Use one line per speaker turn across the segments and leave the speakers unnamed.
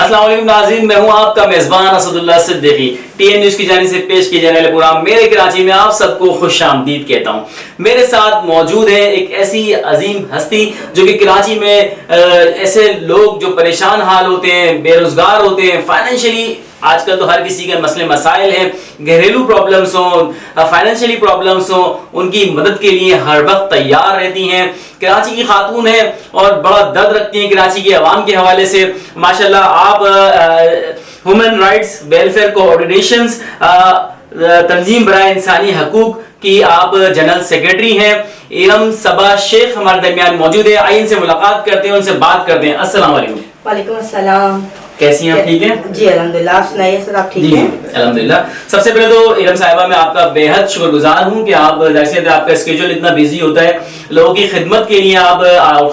السلام علیکم ناظرین، میں ہوں آپ کا میزبان اسد اللہ صدیقی۔ ٹی این نیوز کی جانب سے پیش کیے جانے والے پروگرام میرے کراچی میں آپ سب کو خوش آمدید کہتا ہوں۔ میرے ساتھ موجود ہے ایک ایسی عظیم ہستی جو کہ کراچی میں ایسے لوگ جو پریشان حال ہوتے ہیں، بے روزگار ہوتے ہیں، فائنینشلی آج کل تو ہر کسی کے مسئلے مسائل ہیں، گھریلو پرابلمس ہوں، فائنینشلی پرابلمس ہوں، ان کی مدد کے لیے ہر وقت تیار رہتی ہیں۔ کراچی کی خاتون ہیں اور بڑا درد رکھتی ہیں کراچی کے عوام کے حوالے سے۔ ماشاءاللہ آپ ہیومن رائٹس ویلفیئر کوآرڈینیشنز تنظیم برائے انسانی حقوق کی آپ جنرل سیکرٹری ہیں۔ ارم صبا شیخ ہمارے درمیان موجود ہے، آئیے ان سے ملاقات کرتے ہیں، ان سے بات کرتے ہیں۔ السلام علیکم۔
وعلیکم السلام۔
کیسی ہیں آپ؟ ٹھیک ہیں
جی الحمدللہ، آپ سنائیے سر، آپ ٹھیک ہیں؟
الحمدللہ۔ سب سے پہلے تو ارم صاحبہ میں آپ کا بے حد شکر گزار ہوں کہ آپ جیسے آپ کا اسکیجول اتنا بیزی ہوتا ہے، لوگوں کی خدمت کے لیے آپ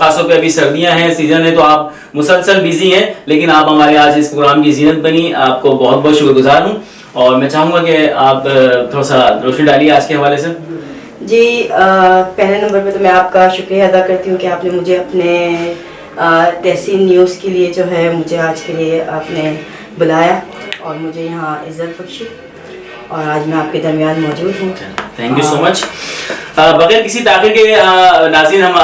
خاص طور پہ ابھی سردیاں ہیں، سیزن ہے، تو آپ مسلسل بیزی ہیں، لیکن آپ ہمارے آج اس پروگرام کی زینت بنی، آپ کو بہت بہت شکر گزار ہوں۔ اور میں چاہوں گا کہ آپ تھوڑا سا روشنی ڈالیے آج کے حوالے سے۔
جی پہلے نمبر پہ تو میں آپ کا شکریہ ادا کرتی ہوں کہ آپ نے مجھے اپنے تحسین نیوز کے لیے جو ہے مجھے آج کے لیے آپ نے بلایا اور مجھے یہاں عزت بخشی، اور آج میں آپ کے درمیان موجود ہوں۔
تھینک یو سو مچ۔ بغیر کسی تاخیر کے ناظرین، ہم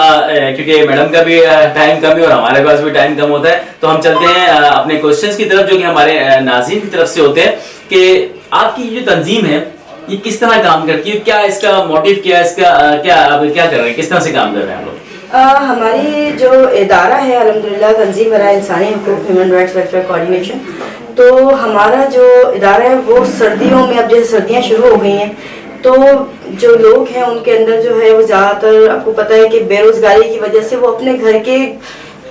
کیونکہ میڈم کا بھی ٹائم کم ہے اور ہمارے پاس بھی ٹائم کم ہوتا ہے، تو ہم چلتے ہیں اپنے کوشچنس کی طرف جو کہ ہمارے ناظرین کی طرف سے ہوتے ہیں کہ آپ کی جو تنظیم ہے یہ کس طرح کام کرتی ہے، کیا اس کا موٹیو کیا ہے، اس کا کیا آپ کیا کر رہے ہیں، کس طرح سے کام کر رہے ہیں آپ لوگ؟
ہماری جو ادارہ ہے الحمدللہ تنظیم برائے انسانی حقوق ہیومن رائٹس ویلفیئر کوآرڈینیشن، تو ہمارا جو ادارہ ہے وہ سردیوں میں، اب جیسے سردیاں شروع ہو گئی ہیں تو جو لوگ ہیں ان کے اندر جو ہے وہ زیادہ تر، آپ کو پتہ ہے کہ بے روزگاری کی وجہ سے وہ اپنے گھر کے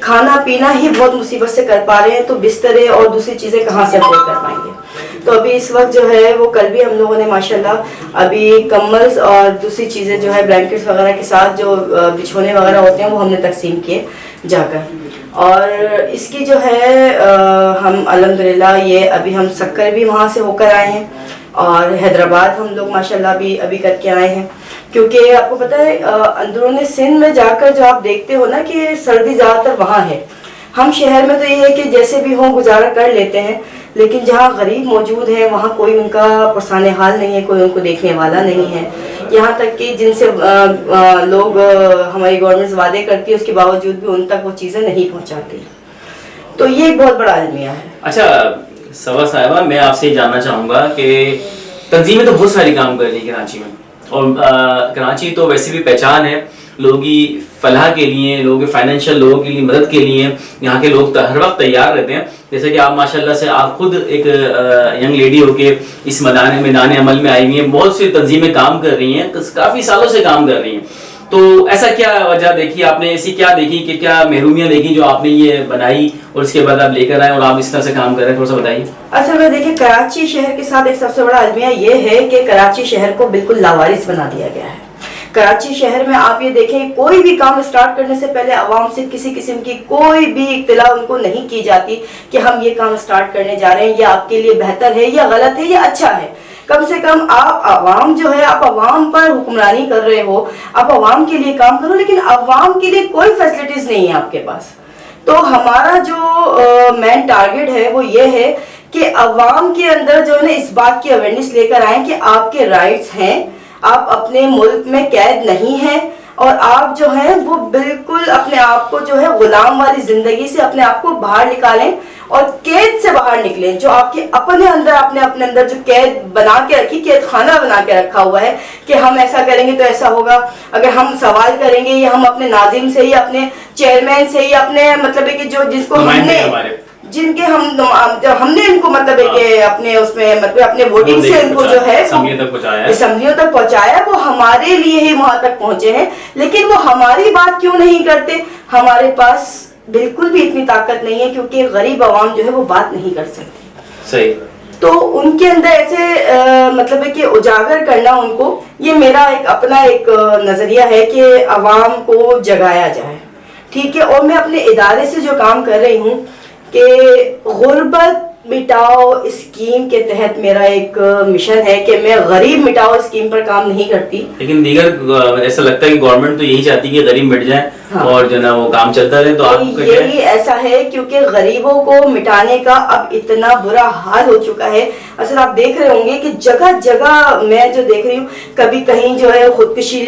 کھانا پینا ہی بہت مصیبت سے کر پا رہے ہیں، تو بسترے اور دوسری چیزیں کہاں سے افورڈ کر پائیں گے۔ تو ابھی اس وقت جو ہے وہ کل بھی ہم لوگوں نے ماشاءاللہ ابھی کمبلز اور دوسری چیزیں جو ہے بلینکٹس وغیرہ کے ساتھ جو بچھونے وغیرہ ہوتے ہیں وہ ہم نے تقسیم کیے جا کر، اور اس کی جو ہے ہم الحمدللہ یہ ابھی ہم سکر بھی وہاں سے ہو کر آئے ہیں، اور حیدرآباد ہم لوگ ماشاءاللہ ابھی کر کے آئے ہیں، کیونکہ آپ کو پتہ ہے اندرون سندھ میں جا کر جو آپ دیکھتے ہو نا کہ سردی زیادہ تر وہاں ہے۔ ہم شہر میں تو یہ ہے کہ جیسے بھی ہوں گزارا کر لیتے ہیں، لیکن جہاں غریب موجود ہیں وہاں کوئی ان کا پرسان حال نہیں ہے، کوئی ان کو دیکھنے والا نہیں ہے، یہاں تک کہ جن سے لوگ ہماری گورنمنٹ وعدے کرتی ہے اس کے باوجود بھی ان تک وہ چیزیں نہیں پہنچاتی، تو یہ ایک بہت بڑا المیہ ہے۔
اچھا صبا صاحبہ، میں آپ سے یہ جاننا چاہوں گا کہ تنظیمیں تو بہت ساری کام کر رہی ہیں کراچی میں، اور کراچی تو ویسے بھی پہچان ہے لوگوں کی فلاح کے لیے، لوگوں کے فائنینشیل لوگوں کے لیے مدد کے لیے یہاں کے لوگ ہر وقت تیار رہتے ہیں، جیسے کہ آپ ماشاءاللہ سے آپ خود ایک ینگ لیڈی ہو کے اس میدان عمل میں آئی ہوئی ہیں، بہت سی تنظیمیں کام کر رہی ہیں، کافی سالوں سے کام کر رہی ہیں، تو ایسا کیا وجہ دیکھی آپ نے، ایسی کیا دیکھی کہ کیا محرومیاں دیکھی جو آپ نے یہ بنائی اور اس کے بعد آپ لے کر آئے اور آپ اس طرح سے کام کر رہے ہیں، تھوڑا سا بتائیے۔
اصل میں دیکھیں کراچی شہر کے ساتھ ایک سب سے بڑا المیہ یہ ہے کہ کراچی شہر کو بالکل لاوارث بنا دیا گیا ہے۔ کراچی شہر میں آپ یہ دیکھیں کوئی بھی کام اسٹارٹ کرنے سے پہلے عوام سے کسی قسم کی کوئی بھی اطلاع ان کو نہیں کی جاتی کہ ہم یہ کام اسٹارٹ کرنے جا رہے ہیں، یہ آپ کے لیے بہتر ہے یا غلط ہے یا اچھا ہے۔ کم سے کم آپ عوام جو ہے، آپ عوام پر حکمرانی کر رہے ہو، آپ عوام کے لیے کام کرو، لیکن عوام کے لیے کوئی فیسلٹیز نہیں ہے آپ کے پاس۔ تو ہمارا جو مین ٹارگٹ ہے وہ یہ ہے کہ عوام کے اندر جو ہے نا اس بات کی اویئرنیس لے کر آئیں کہ آپ کے رائٹس ہیں، آپ اپنے ملک میں قید نہیں ہیں، اور آپ جو ہیں وہ بالکل اپنے آپ کو جو ہے غلام والی زندگی سے اپنے آپ کو باہر نکالیں اور قید سے باہر نکلیں، جو آپ کے اپنے اندر جو قید بنا کے رکھی، قید خانہ بنا کے رکھا ہوا ہے کہ ہم ایسا کریں گے تو ایسا ہوگا، اگر ہم سوال کریں گے یا ہم اپنے ناظم سے یا اپنے چیئرمین سے یا اپنے مطلب ہے کہ جو جس کو ہم نے جن کے ہم نے ان کو مطلب ہے کہ اپنے اس میں مطلب اپنے ووٹنگ سے ان کو جو ہے اسمبلیوں تک پہنچایا، وہ ہمارے لیے ہی وہاں تک پہنچے ہیں، لیکن وہ ہماری بات کیوں نہیں کرتے؟ ہمارے پاس بالکل بھی اتنی طاقت نہیں ہے، کیونکہ غریب عوام جو ہے وہ بات نہیں کر سکتی۔ صحیح۔ تو ان کے اندر ایسے مطلب ہے کہ اجاگر کرنا ان کو، یہ میرا ایک اپنا ایک نظریہ ہے کہ عوام کو جگایا جائے، ٹھیک ہے۔ اور میں اپنے ادارے سے جو کام کر رہی ہوں کہ غربت مٹاؤ اسکیم کے تحت میرا ایک مشن ہے کہ میں غریب مٹاؤ اسکیم پر کام نہیں کرتی،
لیکن دیگر ایسا لگتا ہے کہ گورنمنٹ تو یہی چاہتی ہے کہ غریب مٹ جائیں اور جو نا وہ کام چلتا رہے. تو آپ
یہی ایسا ہے کیونکہ غریبوں کو مٹانے کا اب اتنا برا حال ہو چکا ہے. اصل آپ دیکھ رہے ہوں گے کہ جگہ جگہ میں جو دیکھ رہی ہوں, کبھی کہیں جو ہے خودکشی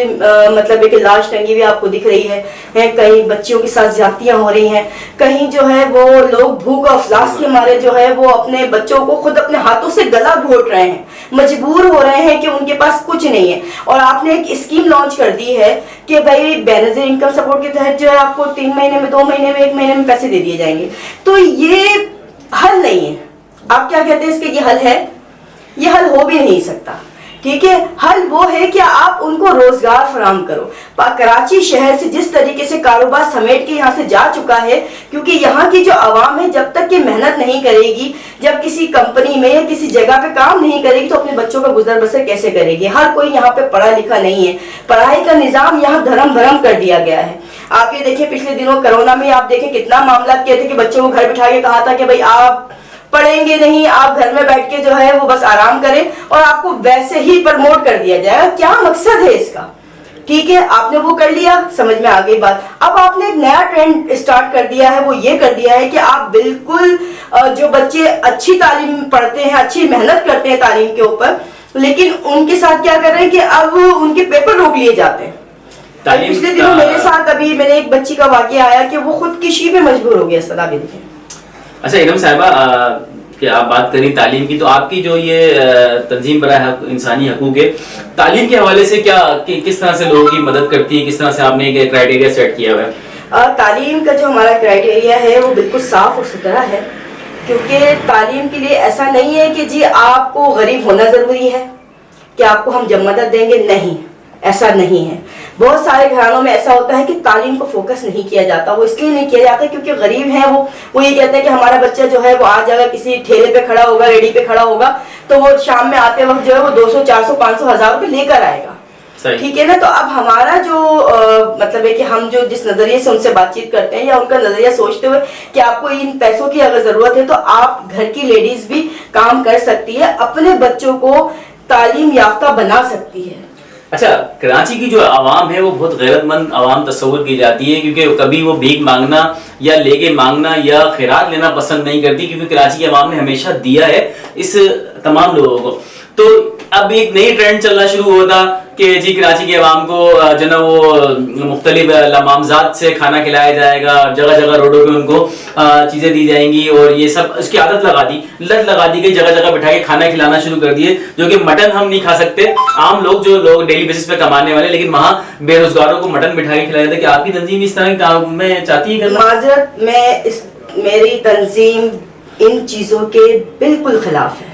مطلب ایک لاش ٹنگی ہوئی آپ کو دکھ رہی ہے, کہیں بچیوں کے ساتھ زیادتیاں ہو رہی ہیں, کہیں جو ہے وہ لوگ بھوک اور افلاس کے مارے جو ہے وہ اپنے بچوں کو خود اپنے ہاتھوں سے گلا گھونٹ رہے ہیں, مجبور ہو رہے ہیں کہ ان کے پاس کچھ نہیں ہے. اور آپ نے ایک اسکیم لانچ کر دی ہے کہ بھائی بے نظیر انکم سپورٹ کے تحت جو ہے آپ کو 3 مہینے میں 2 مہینے میں 1 مہینے میں پیسے دے دیے جائیں گے. تو یہ حل نہیں ہے. آپ کیا کہتے ہیں اس کے, یہ حل ہے؟ یہ حل ہو بھی نہیں سکتا. ٹھیک ہے, حل وہ ہے کہ آپ ان کو روزگار فراہم کرو. کراچی شہر سے جس طریقے سے کاروبار سمیٹ کے یہاں سے جا چکا ہے, کیونکہ یہاں کی جو عوام ہے جب تک کہ محنت نہیں کرے گی, جب کسی کمپنی میں یا کسی جگہ پہ کام نہیں کرے گی تو اپنے بچوں کا گزر بسر کیسے کرے گی؟ ہر کوئی یہاں پہ پڑھا لکھا نہیں ہے. پڑھائی کا نظام یہاں دھرم بھرم کر دیا گیا ہے. آپ یہ دیکھیں پچھلے دنوں کرونا میں آپ دیکھیں کتنا معاملات کیے تھے کہ بچوں کو گھر بٹھا کے کہا تھا کہ بھائی آپ پڑھیں گے نہیں, آپ گھر میں بیٹھ کے جو ہے وہ بس آرام کریں, اور آپ کو ویسے ہی پروموٹ کر دیا جائے گا. کیا مقصد ہے اس کا؟ ٹھیک ہے, آپ نے وہ کر لیا, سمجھ میں آ گئی بات. اب آپ نے ایک نیا ٹرینڈ اسٹارٹ کر دیا ہے, وہ یہ کر دیا ہے کہ آپ بالکل جو بچے اچھی تعلیم پڑھتے ہیں, اچھی محنت کرتے ہیں تعلیم کے اوپر, لیکن ان کے ساتھ کیا کر رہے ہیں کہ اب ان کے پیپر روک لیے جاتے ہیں. پچھلے دنوں میرے ساتھ ابھی میرے ایک بچی کا واقعہ آیا کہ وہ خودکشی پہ مجبور ہو گیا. اس طرح بھی دیکھیں.
اچھا ارم صاحبہ, کہ آپ بات کریں تعلیم کی, تو آپ کی جو یہ تنظیم برائے انسانی حقوق ہے, تعلیم کے حوالے سے کیا کس طرح سے لوگوں کی مدد کرتی ہے, کس طرح سے آپ نے ایک کرائٹیریا سیٹ کیا ہوا ہے؟
تعلیم کا جو ہمارا کرائٹیریا ہے وہ بالکل صاف اور ستھرا ہے, کیونکہ تعلیم کے لیے ایسا نہیں ہے کہ جی آپ کو غریب ہونا ضروری ہے کہ آپ کو ہم جب مدد دیں گے, نہیں, ایسا نہیں ہے. بہت سارے گھرانوں میں ایسا ہوتا ہے کہ تعلیم کو فوکس نہیں کیا جاتا. وہ اس لیے نہیں کیا جاتا کیونکہ غریب ہیں وہ یہ کہتے ہیں کہ ہمارا بچہ جو ہے وہ آج اگر کسی ٹھیلے پہ کھڑا ہوگا, ریڈی پہ کھڑا ہوگا, تو وہ شام میں آتے وقت جو ہے وہ 200 400 500 1000 روپے لے کر آئے گا. ٹھیک ہے نا. تو اب ہمارا جو مطلب ہے کہ ہم جو جس نظریے سے ان سے بات چیت کرتے ہیں یا ان کا نظریہ سوچتے ہوئے کہ آپ کو ان پیسوں کی اگر ضرورت ہے تو آپ گھر کی لیڈیز بھی کام کر سکتی ہے, اپنے بچوں کو تعلیم یافتہ بنا سکتی ہے.
اچھا, کراچی کی جو عوام ہے وہ بہت غیرت مند عوام تصور کی جاتی ہے, کیونکہ کبھی وہ بھیک مانگنا یا لے کے مانگنا یا خیرات لینا پسند نہیں کرتی, کیونکہ کراچی کی عوام نے ہمیشہ دیا ہے اس تمام لوگوں کو. تو اب ایک نئی ٹرینڈ چلنا شروع ہوتا کہ جی کراچی کے عوام کو جو نا وہ مختلف لمامزات سے کھانا کھلایا جائے گا, جگہ جگہ روڈوں پہ ان کو چیزیں دی جائیں گی, اور یہ سب اس کی عادت لت لگا دی گئی, جگہ جگہ بٹھا کے کھانا کھلانا شروع کر دیے, جو کہ مٹن ہم نہیں کھا سکتے عام لوگ, جو لوگ ڈیلی بیسس پہ کمانے والے, لیکن وہاں بے روزگاروں کو مٹن بٹھا کے کھلایا جاتا ہے. کہ آپ کی تنظیم اس طرح کے کام میں چاہتی ہے؟
معذرت, میری تنظیم ان چیزوں کے بالکل خلاف ہے.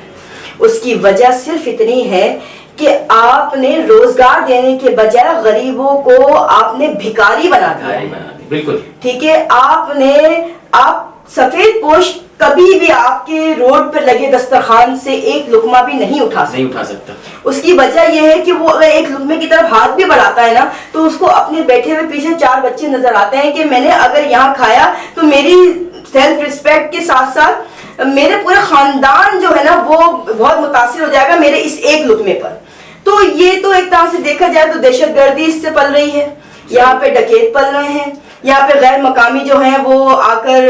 اس کی وجہ صرف اتنی ہے کہ آپ نے روزگار دینے کے بجائے غریبوں کو آپ نے بھکاری بنا دیا ہے.
بالکل
ٹھیک ہے, آپ سفید پوش کبھی بھی آپ کے روڈ پر لگے دسترخوان سے ایک لقمہ بھی نہیں اٹھا سکتا. اس کی وجہ یہ ہے کہ وہ اگر ایک لقمے کی طرف ہاتھ بھی بڑھاتا ہے نا تو اس کو اپنے بیٹھے ہوئے پیچھے 4 بچے نظر آتے ہیں کہ میں نے اگر یہاں کھایا تو میری سیلف ریسپیکٹ کے ساتھ ساتھ میرے پورے خاندان جو ہے نا وہ بہت متاثر ہو جائے گا میرے اس ایک لقمے پر. تو یہ تو ایک طرح سے دیکھا جائے تو دہشت گردی اس سے پل رہی ہے. یہاں پہ ڈکیت پل رہے ہیں, یہاں پہ غیر مقامی جو ہیں وہ آ کر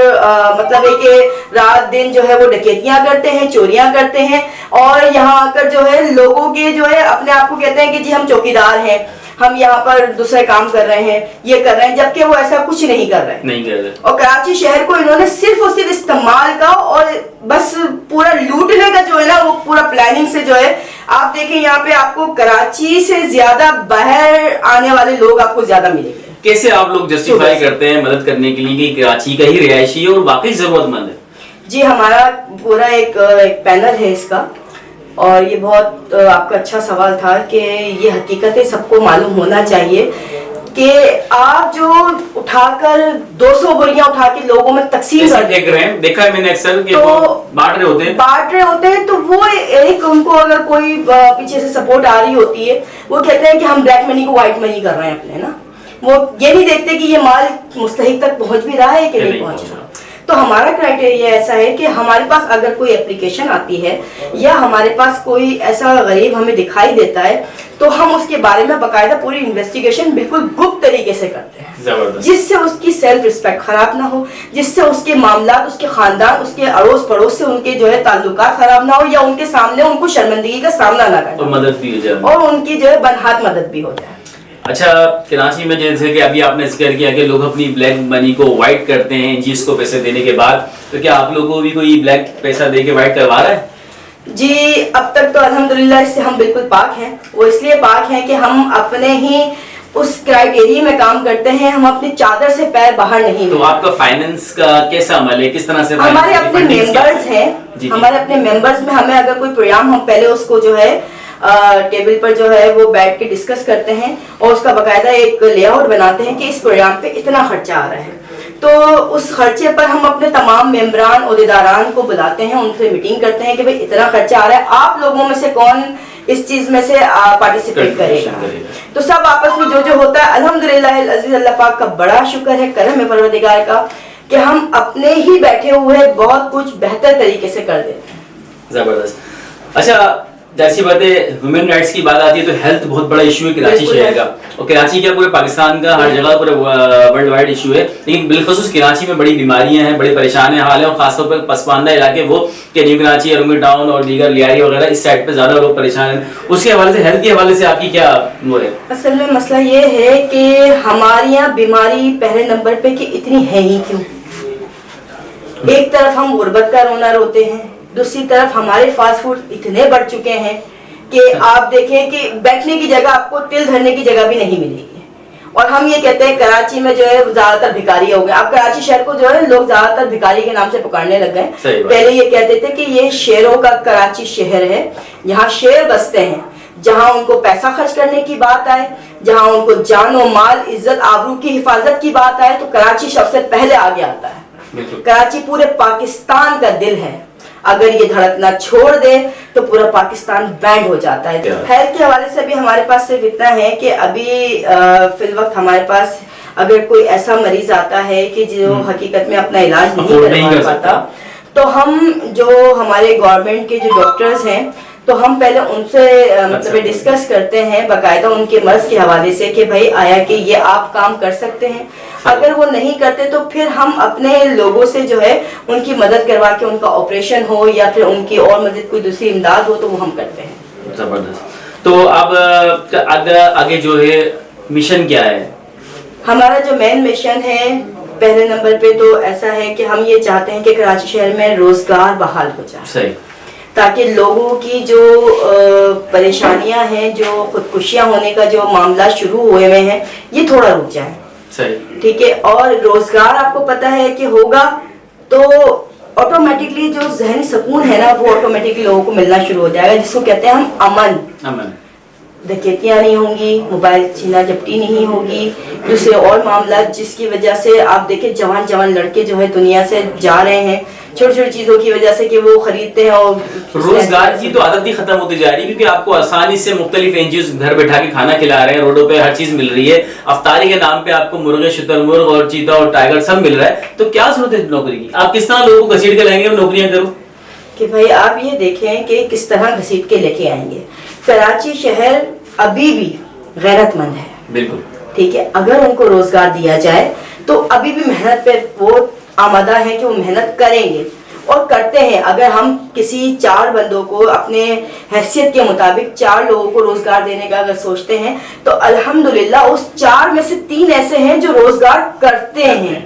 مطلب ہے کہ رات دن جو ہے وہ ڈکیتیاں کرتے ہیں, چوریاں کرتے ہیں, اور یہاں آ کر جو ہے لوگوں کے جو ہے اپنے آپ کو کہتے ہیں کہ جی ہم چوکیدار ہیں, ہم یہاں پر دوسرے کام کر رہے ہیں, یہ کر رہے ہیں, جبکہ وہ ایسا کچھ نہیں کر رہے. اور کراچی شہر کو انہوں نے صرف اور صرف استعمال کا اور بس پورا لوٹنے کا جو ہے نا وہ پورا پلاننگ سے جو ہے. آپ دیکھیں یہاں پہ آپ کو کراچی سے زیادہ باہر آنے والے لوگ آپ کو زیادہ ملیں گے.
کیسے آپ لوگ جسٹیفائی کرتے ہیں مدد کرنے کے لیے کہ کراچی کا ہی رہائشی ہے اور واقعی ضرورت مند ہے؟
جی ہمارا پورا ایک پینل ہے اس کا, اور یہ بہت آپ کا اچھا سوال تھا کہ یہ حقیقتیں سب کو معلوم ہونا چاہیے کہ آپ جو اٹھا کر 200 بوریاں اٹھا کے لوگوں میں تقسیم کر
رہے ہیں, دیکھا ہے میں نے اکثر کہ بانٹ رہے ہوتے ہیں
تو وہ ایک ان کو اگر کوئی پیچھے سے سپورٹ آ رہی ہوتی ہے وہ کہتے ہیں کہ ہم بلیک منی کو وائٹ منی کر رہے ہیں اپنے نا. وہ یہ نہیں دیکھتے کہ یہ مال مستحق تک پہنچ بھی رہا ہے کہ نہیں پہنچ رہا. تو ہمارا کرائٹیریا ایسا ہے کہ ہمارے پاس اگر کوئی اپلیکیشن آتی ہے یا ہمارے پاس کوئی ایسا غریب ہمیں دکھائی دیتا ہے تو ہم اس کے بارے میں باقاعدہ پوری انویسٹیگیشن بالکل گپت طریقے سے کرتے ہیں، جس سے اس کی سیلف رسپیکٹ خراب نہ ہو، جس سے اس کے معاملات، اس کے خاندان، اس کے اڑوس پڑوس سے ان کے جو ہے تعلقات خراب نہ ہو، یا ان کے سامنے ان کو شرمندگی کا سامنا نہ کرنا،
اور مدد بھی ہو جائے،
اور ان کی جو ہے بنہات مدد بھی ہو جائے۔
اچھا، کراچی میں جیسے کہ ابھی آپ نے ذکر کیا کہ لوگ اپنی بلیک منی کو وائٹ کرتے ہیں جس کو پیسے دینے کے بعد، تو کیا آپ لوگوں کو بھی کوئی بلیک پیسہ دے کے وائٹ کروا رہا ہے؟
جی اب تک تو الحمدللہ اس سے ہم بالکل پاک ہیں۔ وہ اس لیے پاک ہیں کہ ہم اپنے ہی اس کرائٹیریا میں کام کرتے ہیں، ہم اپنی چادر سے پیر باہر نہیں۔
تو آپ کا فائننس کا کیسا عمل ہے، کس طرح سے؟
ہمارے اپنے ممبرز ہیں، ہمارے اپنے ممبرز میں ہمیں اگر کوئی پروگرام، ہم پہلے اس کو جو ہے ٹیبل پر جو ہے وہ بیٹھ کے ڈسکس کرتے ہیں اور اس کا باقاعدہ ایک لے آؤٹ بناتے ہیں کہ اس پروگرام پہ اتنا خرچہ آ رہا ہے، تو اس خرچے پر ہم اپنے تمام ممبران عہدیداران کو بلاتے ہیں، ان سے میٹنگ کرتے ہیں کہ بھئی اتنا خرچہ آ رہا ہے، آپ لوگوں میں سے کون اس چیز میں سے پارٹیسپیٹ کرے گا؟ تو سب آپس میں جو ہوتا ہے، الحمدللہ العزیز، اللہ پاک کا بڑا شکر ہے، کرم ہے پروردگار کا کہ ہم اپنے ہی بیٹھے ہوئے بہت کچھ بہتر طریقے سے کر دیتے ہیں۔
زبردست۔ اچھا، جیسی بات ہے ہیومن رائٹس کی بات آتی ہے تو ہیلتھ بہت بڑا ایشو ہے کراچی شہر کا، اور کراچی کیا پورے پاکستان کا، ہر جگہ پورے ورلڈ وائڈ ایشو ہے، لیکن بالخصوص کراچی میں بڑی بیماریاں ہیں، بڑے پریشان حال ہیں، اور خاص طور پر پسماندہ علاقے وہ کہ نیو کراچی، ارونگل ٹاؤن اور دیگر لیاری وغیرہ اس سائڈ پہ زیادہ لوگ پریشان ہیں، اس کے حوالے سے ہیلتھ کے حوالے سے آپ کی کیا وہ ہے؟
اصل میں مسئلہ یہ ہے کہ ہمارے یہاں بیماری پہلے نمبر پہ کہ اتنی ہے ہی کیوں؟ ایک طرف ہم غربت کا رونا روتے ہیں، دوسری طرف ہمارے فاسٹ فوڈ اتنے بڑھ چکے ہیں کہ آپ دیکھیں کہ بیٹھنے کی جگہ آپ کو تل دھرنے کی جگہ بھی نہیں ملے گی، اور ہم یہ کہتے ہیں کراچی میں جو ہے زیادہ تر بھکاری ہو گئے۔ اب کراچی شہر کو جو ہے لوگ زیادہ تر بھکاری کے نام سے پکارنے لگ گئے، پہلے یہ کہتے تھے کہ یہ شیروں کا کراچی شہر ہے، یہاں شیر بستے ہیں، جہاں ان کو پیسہ خرچ کرنے کی بات آئے، جہاں ان کو جان و مال، عزت آبرو کی حفاظت کی بات آئے تو کراچی سب سے پہلے آگے آتا ہے۔ کراچی پورے پاکستان کا دل ہے، اگر یہ دھڑکنا چھوڑ دے تو پورا پاکستان بینڈ ہو جاتا ہے۔ ہیلتھ کے حوالے سے بھی ہمارے پاس صرف اتنا ہے کہ ابھی فی الوقت ہمارے پاس اگر کوئی ایسا مریض آتا ہے کہ جو حقیقت میں اپنا علاج نہیں کروا پاتا، تو ہم جو ہمارے گورنمنٹ کے جو ڈاکٹرز ہیں تو ہم پہلے ان سے مطلب ڈسکس کرتے ہیں باقاعدہ ان کے مرض کے حوالے سے کہ بھائی آیا کہ یہ آپ کام کر سکتے ہیں، اگر وہ نہیں کرتے تو پھر ہم اپنے لوگوں سے جو ہے ان کی مدد کروا کے ان کا آپریشن ہو یا پھر ان کی اور مزید کوئی دوسری امداد ہو تو وہ ہم کرتے ہیں۔
زبردست۔ تو اب آگے جو ہے مشن کیا ہے؟
ہمارا جو مین مشن ہے پہلے نمبر پہ تو ایسا ہے کہ ہم یہ چاہتے ہیں کہ کراچی شہر میں روزگار بحال ہو جائے، صحیح، تاکہ لوگوں کی جو پریشانیاں ہیں، جو خودکشیاں ہونے کا جو معاملہ شروع ہوئے ہوئے ہیں، یہ تھوڑا رک جائے، ٹھیک ہے، اور روزگار آپ کو پتہ ہے کہ ہوگا تو آٹومیٹکلی جو ذہنی سکون ہے نا وہ آٹومیٹکلی لوگوں کو ملنا شروع ہو جائے گا، جس کو کہتے ہیں ہم امن، ڈکیتیاں نہیں ہوں گی، موبائل چھینا جھپٹی نہیں ہوگی، دوسرے اور معاملات جس کی وجہ سے آپ دیکھیں جوان لڑکے جو ہے دنیا سے جا رہے ہیں چھوٹی چھوٹی چیزوں کی وجہ سے کہ وہ خریدتے ہیں، اور
روزگار کی تو عادت بھی ختم ہوتی جا رہی ہے کیونکہ آپ کو آسانی سے مختلف این جی اوز گھر بیٹھا کے کھانا کھلا رہے ہیں، روڈوں پہ ہر چیز مل رہی ہے، افطاری کے نام پہ آپ کو مرغے، شتر مرغ اور چیتا اور ٹائیگر سب مل رہا ہے، تو کیا ضرورت ہے نوکری کی؟ آپ کس طرح لوگوں کو گھسیٹ کے لائیں گے نوکریاں کرو؟
کہ بھائی آپ یہ دیکھیں کہ کس طرح گھسیٹ کے لے کے آئیں گے۔ کراچی شہر ابھی بھی غیرت مند ہے، بالکل ٹھیک ہے، اگر ان کو روزگار دیا جائے تو ابھی بھی محنت پہ وہ آمادہ ہیں کہ وہ محنت کریں گے اور کرتے ہیں۔ اگر ہم کسی 4 بندوں کو اپنے حیثیت کے مطابق 4 لوگوں کو روزگار دینے کا اگر سوچتے ہیں تو الحمدللہ اس 4 میں سے 3 ایسے ہیں جو روزگار کرتے ہیں۔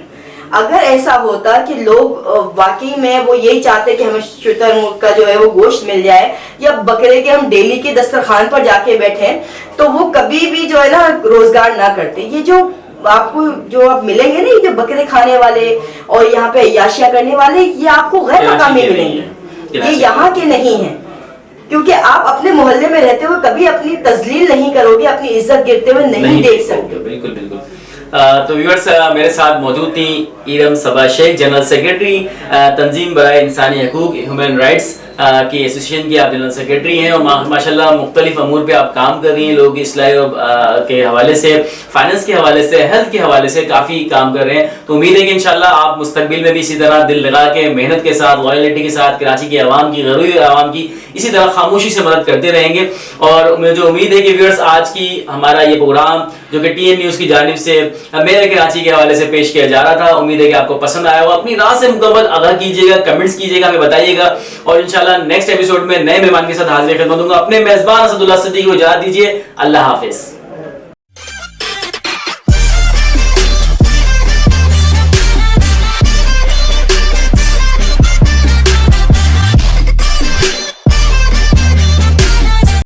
اگر ایسا ہوتا کہ لوگ واقعی میں وہ یہی چاہتے کہ ہمیں شتر مرغ کا جو ہے وہ گوشت مل جائے یا بکرے کے ہم ڈیلی کے دسترخوان پر جا کے بیٹھیں تو وہ کبھی بھی جو ہے نا روزگار نہ کرتے۔ یہ جو آپ کو جو آپ ملیں گے نا یہ جو بکرے کھانے والے اور یہاں پہ عیاشیاں کرنے والے، یہ آپ کو غیر مقامی ملیں گے، یہ یہاں کے نہیں ہیں، کیونکہ آپ اپنے محلے میں رہتے ہوئے کبھی اپنی تذلیل نہیں کرو گے، اپنی عزت گرتے ہوئے نہیں دیکھ سکتے۔
بالکل بالکل۔ تو ویورز میرے ساتھ موجود تھیں ایرم صبا شیخ، جنرل سیکرٹری تنظیم برائے انسانی حقوق ہیومن رائٹس کی ایسوسیشن کی آپ جنرل سیکرٹری ہیں، اور ماشاءاللہ مختلف امور پہ آپ کام کر رہی ہیں، لوگ اصلاح کے حوالے سے، فائننس کے حوالے سے، ہیلتھ کے حوالے سے کافی کام کر رہے ہیں. تو امید ہے کہ انشاءاللہ آپ مستقبل میں بھی اسی طرح دل لگا کے، محنت کے ساتھ، لائلٹی کے ساتھ کراچی کے عوام کی، غریب عوام کی اسی طرح خاموشی سے مدد کرتے رہیں گے. اور مجھے جو امید ہے کہ ویورز آج کی ہمارا یہ پروگرام جو کہ ٹی این نیوز کی جانب سے میرے کراچی کے حوالے سے پیش کیا جا رہا تھا، امید ہے کہ آپ کو پسند آیا ہو. اپنی رائے سے مکمل آگاہ کیجیے گا، کمنٹس کیجیے گا، ہمیں بتائیے گا، اور انشاءاللہ نیکسٹ ایپیسوڈ میں نئے مہمان کے ساتھ حاضر خدمت ہوں گا. اپنے میزبان اسد اللہ صدیقی کو اجازت دیجیے. اللہ حافظ.